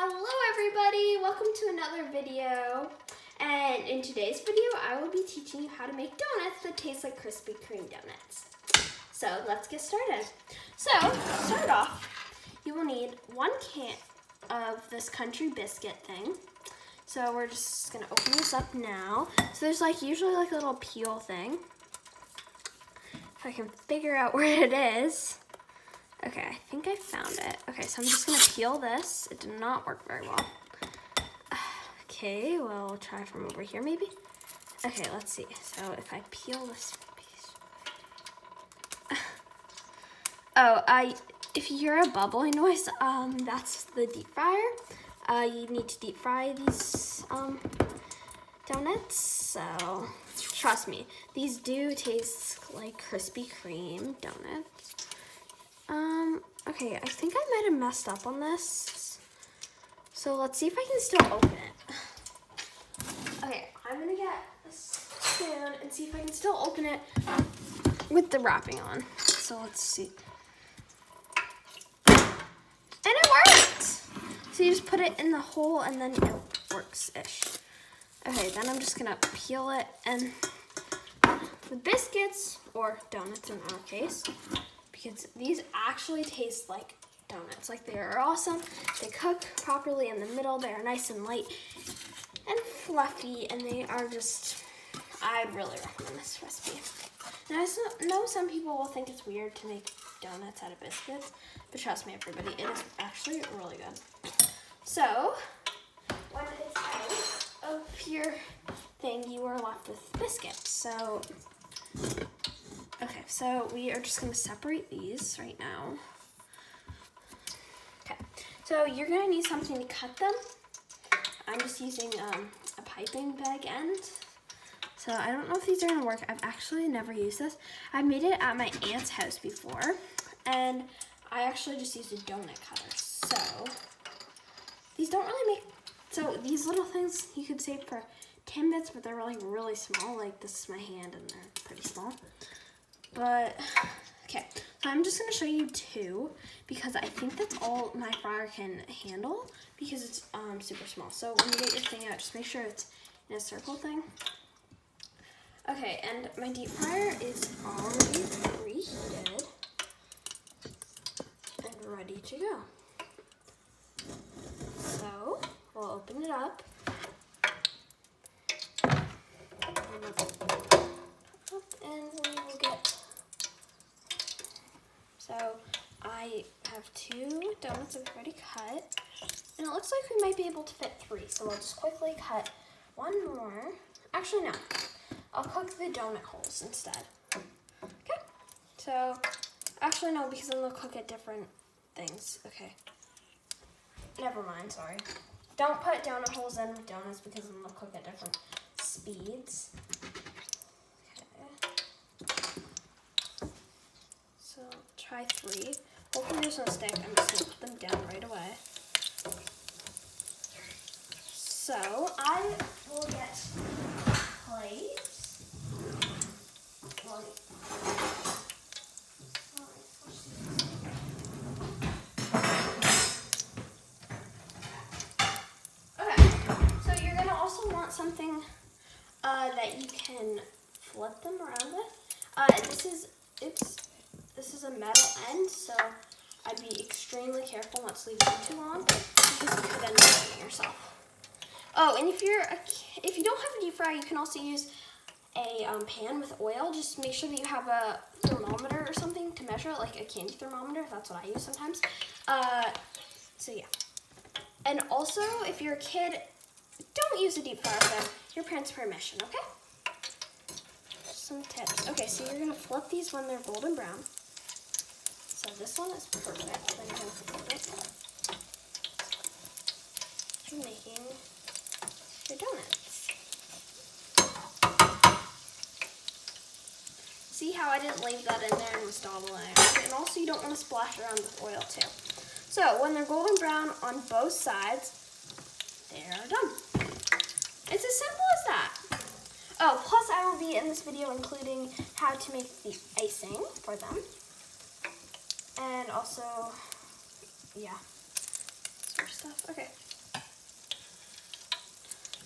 Hello everybody, welcome to another video. And in today's video, I will be teaching you how to make donuts that taste like Krispy Kreme donuts. So let's get started. So to start off, you will need 1 can of this country biscuit thing. So we're just gonna open this up now. So there's usually a little peel thing. If I can figure out where it is. Okay, I think I found it. Okay, so I'm just gonna peel this. It did not work very well. Okay, well, we'll try from over here maybe. Okay, let's see. So if I peel this piece. If you hear a bubbling noise, that's the deep fryer. You need to deep fry these donuts. So trust me, these do taste like Krispy Kreme donuts. Okay, I think I might have messed up on this. So let's see if I can still open it. Okay, I'm gonna get a spoon and see if I can still open it with the wrapping on. So let's see. And it worked! So you just put it in the hole and then it works-ish. Okay, then I'm just gonna peel it and the biscuits, or donuts in our case, because these actually taste like donuts. Like, they are awesome. They cook properly in the middle. They are nice and light and fluffy, and they are just, I'd really recommend this recipe. And I know some people will think it's weird to make donuts out of biscuits, but trust me, everybody, it is actually really good. So, when it's out of your thing, you are left with biscuits. So, okay, so we are just gonna separate these right now. Okay, so you're gonna need something to cut them. I'm just using a piping bag end. So I don't know if these are gonna work. I've actually never used this. I made it at my aunt's house before, and I actually just used a donut cutter. So these don't really make, so these little things you could save for Timbits, but they're really small. Like, this is my hand and they're pretty small. But, okay, so I'm just gonna show you 2 because I think that's all my fryer can handle because it's super small. So when you get your thing out, just make sure it's in a circle thing. Okay, and my deep fryer is already preheated and ready to go. So we'll open it up. And we will get, so I have 2 donuts I've already cut, and it looks like we might be able to fit 3, so we'll just quickly cut 1 more. Actually, no, I'll cook the donut holes instead. Okay, so, actually no, because then they'll cook at different things. Okay, never mind, sorry. Don't put donut holes in with donuts because then they'll cook at different speeds. So try 3. Hopefully there's no stick. I'm just gonna put them down right away. So I will get plates. Okay, so you're gonna also want something that you can flip them around with. This is a metal end, so I'd be extremely careful not to leave it too long because you could end up hurting yourself. Oh, and if you don't have a deep fryer, you can also use a pan with oil. Just make sure that you have a thermometer or something to measure it, like a candy thermometer. That's what I use sometimes. So yeah. And also, if you're a kid, don't use a deep fryer without your parents' permission, okay? Some tips. Okay, so you're gonna flip these when they're golden brown. So this one is perfect. Then you're gonna flip it. And making your donuts. See how I didn't leave that in there and was dabbling. And also you don't want to splash around with oil too. So when they're golden brown on both sides, they are done. It's as simple as that. Oh, plus I will be in this video including how to make the icing for them. And also, yeah, sort of stuff. Okay,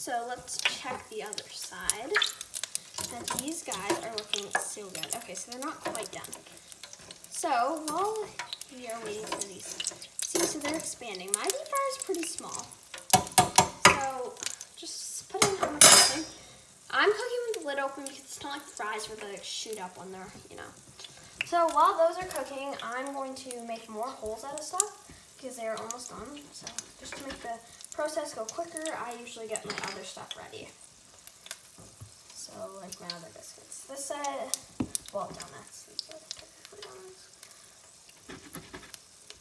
So let's check the other side. And these guys are looking so good. Okay, so they're not quite done. So while we are waiting for these, see, so they're expanding. My deep fryer is pretty small. So just put in how much you're. I'm cooking with the lid open because it's not like fries where they like shoot up when they're, you know. So while those are cooking, I'm going to make more holes out of stuff because they're almost done. So just to make the process go quicker, I usually get my other stuff ready. So like my other biscuits. This side, well, donuts. These are technically donuts.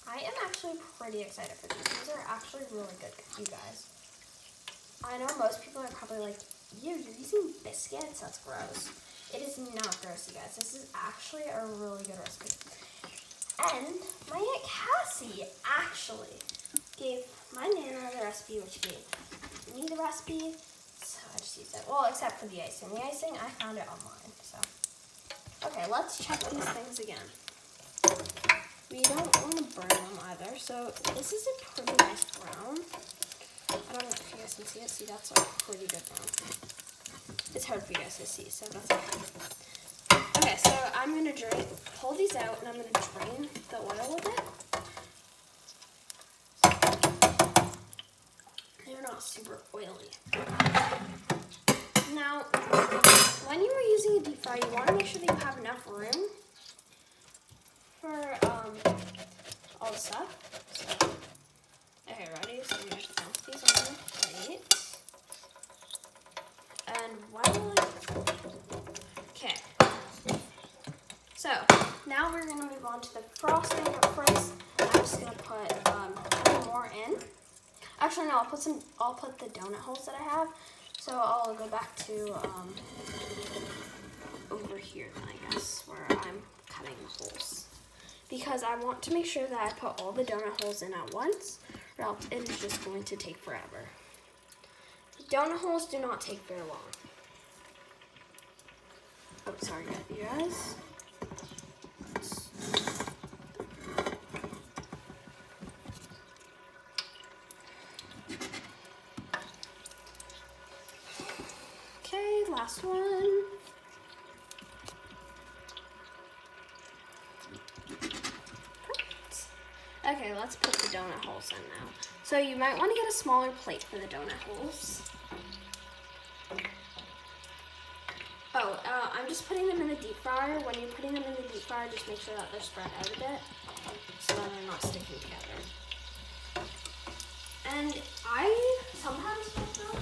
I am actually pretty excited for these. These are actually really good, you guys. I know most people are probably like, ew, you're using biscuits? That's gross. It is not gross, you guys. This is actually a really good recipe. And my Aunt Cassie actually gave my Nana the recipe, which gave me the recipe. So I just used it. Well, except for the icing. The icing, I found it online. So, okay, let's check these things again. We don't want to burn them either. So this is a pretty nice brown. I don't know if you guys can see it. See, that's a pretty good brown. It's hard for you guys to see, so that's okay. Okay, so I'm going to pull these out, and I'm going to drain the oil with it. They're not super oily. Now, when you are using a deep fryer, you want to make sure that you have enough room for all the stuff. So, okay, ready? So I'm going to dump these on the plate. And okay. So now we're gonna move on to the frosting. But first, I'm just gonna put a little more in. Actually, no, I'll put the donut holes that I have. So I'll go back to over here then, I guess, where I'm cutting the holes, because I want to make sure that I put all the donut holes in at once, or else it is just going to take forever. Donut holes do not take very long. Oh, sorry, you guys. Okay, last one. Perfect. Okay, let's put the donut holes in now. So you might want to get a smaller plate for the donut holes. Oh, I'm just putting them in the deep fryer. When you're putting them in the deep fryer, just make sure that they're spread out a bit so that they're not sticking together. And I sometimes put them.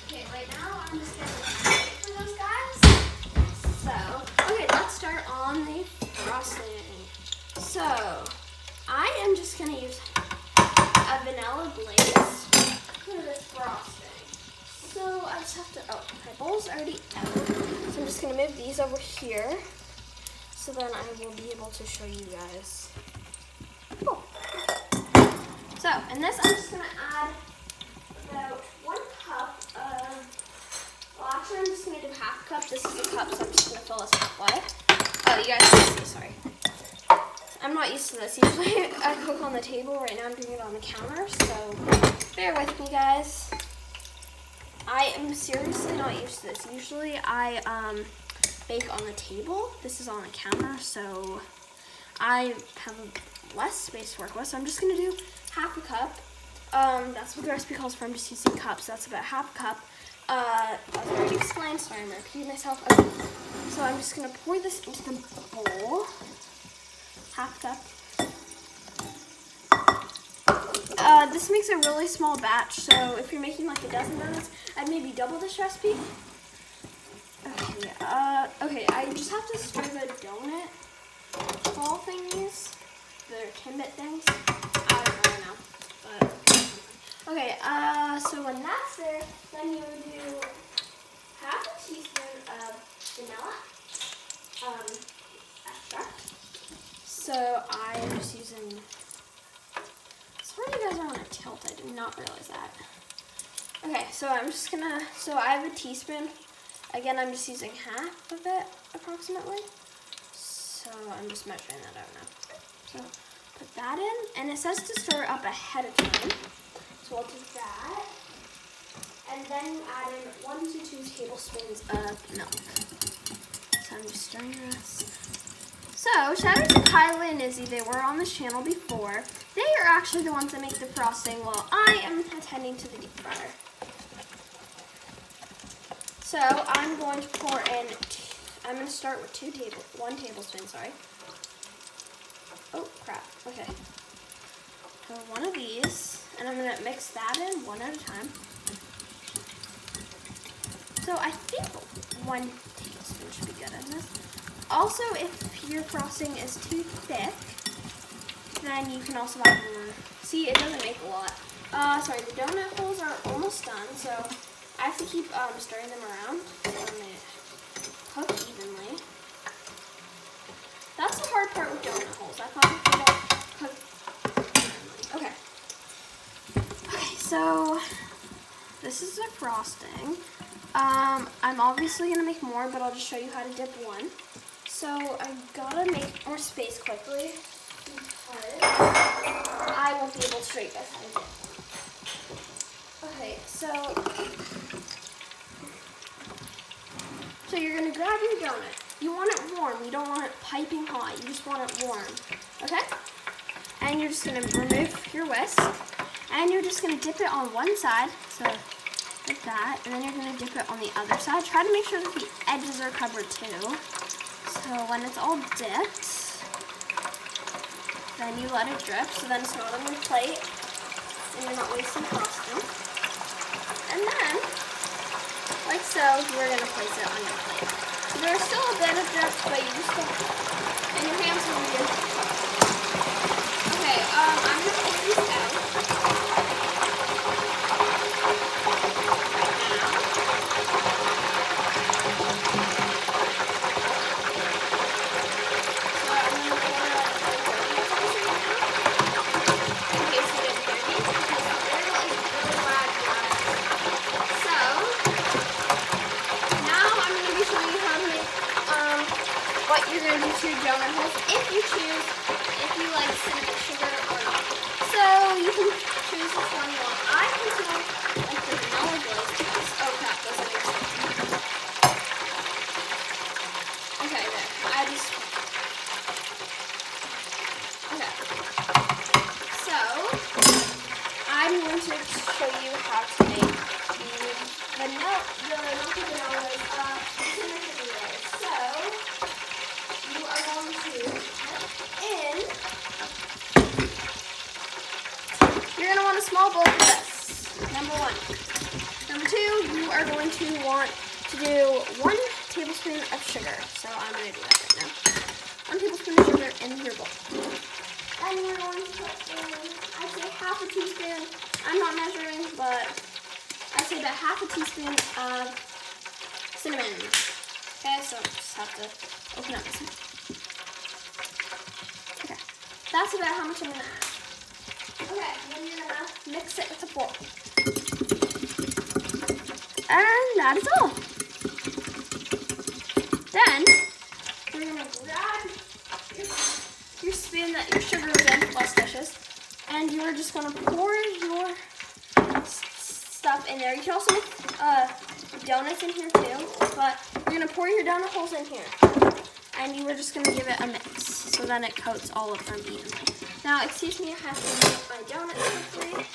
Okay, right now I'm just going to wait for those guys. So, okay, let's start on the frosting. So, I am just going to use a vanilla glaze for this frosting. So I just have to, my bowl's already out. So I'm just gonna move these over here so then I will be able to show you guys. Cool. So in this I'm just gonna add about 1 cup of, well actually I'm just gonna do half a cup. This is a cup, so I'm just gonna fill this halfway. Oh, you guys can see, sorry. I'm not used to this. Usually I cook on the table. Right now I'm doing it on the counter, so bear with me, guys. I am seriously not used to this. Usually I bake on the table. This is on the counter, so I have less space to work with. So I'm just gonna do half a cup. That's what the recipe calls for. I'm just using cups. That's about half a cup. As I already explained, sorry I'm repeating myself. Okay. So I'm just gonna pour this into the bowl. Half cup. This makes a really small batch, so if you're making like a dozen donuts, I'd maybe double this recipe. Okay, okay, I just have to stir the donut ball thingies, the Timbit things. I don't really know, but okay. So when that's there, then you do half a teaspoon of vanilla extract. So I'm just using, sorry you guys are on a tilt, I did not realize that. Okay, so I'm just gonna, so I have a teaspoon. Again, I'm just using half of it, approximately. So I'm just measuring that out now. So put that in, and it says to stir up ahead of time. So we'll do that. And then you add in 1 to 2 tablespoons of milk. So I'm just stirring this. So shout out to Kyla and Izzy. They were on this channel before. They are actually the ones that make the frosting while I am attending to the deep fryer. So I'm going to pour in, I'm going to start with 1 tablespoon, sorry. Oh, crap. Okay. So 1 of these, and I'm going to mix that in 1 at a time. So I think 1 tablespoon should be good in this. Also, if your frosting is too thick, then you can also add more. See, it doesn't make a lot. Sorry, the donut holes are almost done, so I have to keep stirring them around so they cook evenly. That's the hard part with donut holes. I thought they don't cook evenly. Okay, so this is the frosting. I'm obviously going to make more, but I'll just show you how to dip 1. So I gotta make more space quickly because I won't be able to show you guys how to dip. Okay, so you're gonna grab your donut. You want it warm. You don't want it piping hot. You just want it warm. Okay? And you're just gonna remove your whisk, and you're just gonna dip it on one side. So like that, and then you're going to dip it on the other side. Try to make sure that the edges are covered too. So when it's all dipped, then you let it drip, so then it's not on your plate, and you're not wasting frosting. And then, like so, you're going to place it on your plate. So there's still a bit of drip, but you just don't, and your hands will be good. Okay, I'm going to take these out. What you're going to do to your donut holes if you choose, if you like cinnamon sugar or not. So you can choose which one you want. I personally like the vanilla glaze because, oh crap, doesn't make sense. Okay, there. Okay. So, I'm going to show you how to make the not the vanilla cinnamon sugar glaze. So, you are going to put in, you're going to want a small bowl for this, number 1. Number 2, you are going to want to do 1 tablespoon of sugar. So I'm going to do that right now. 1 tablespoon of sugar in your bowl. And you're going to put in, I'd say half a teaspoon. I'm not measuring, but I'd say about half a teaspoon of cinnamon. Okay, so just have to open up this one. Okay, that's about how much I'm going to add. Okay, then you're going to mix it with a fork. And that is all. Then, you're going to grab your spoon that your sugar is in, less dishes, and you're just going to pour your stuff in there. You can also make donuts in here too, but you're going to pour your donut holes in here. And you are just going to give it a mix, so then it coats all of them evenly. Now, excuse me, I have to make my donuts quickly.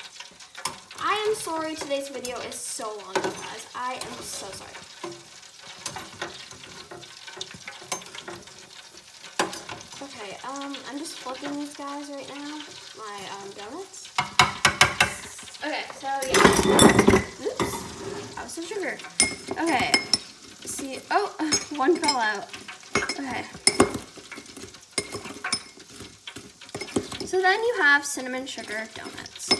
I am sorry today's video is so long, guys. I am so sorry. Okay, I'm just flipping these guys right now, my donuts. Okay, so yeah. Oops, that was some sugar. Okay, see, oh, 1 fell out. Okay. So then you have cinnamon sugar donuts.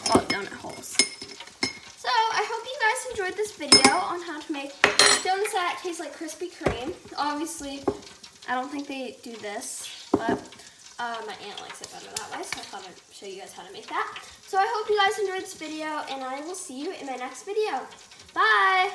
Well, donut holes. So I hope you guys enjoyed this video on how to make donuts that taste like Krispy Kreme. Obviously, I don't think they do this, but my aunt likes it better that way, so I thought I'd show you guys how to make that. So I hope you guys enjoyed this video, and I will see you in my next video. Bye!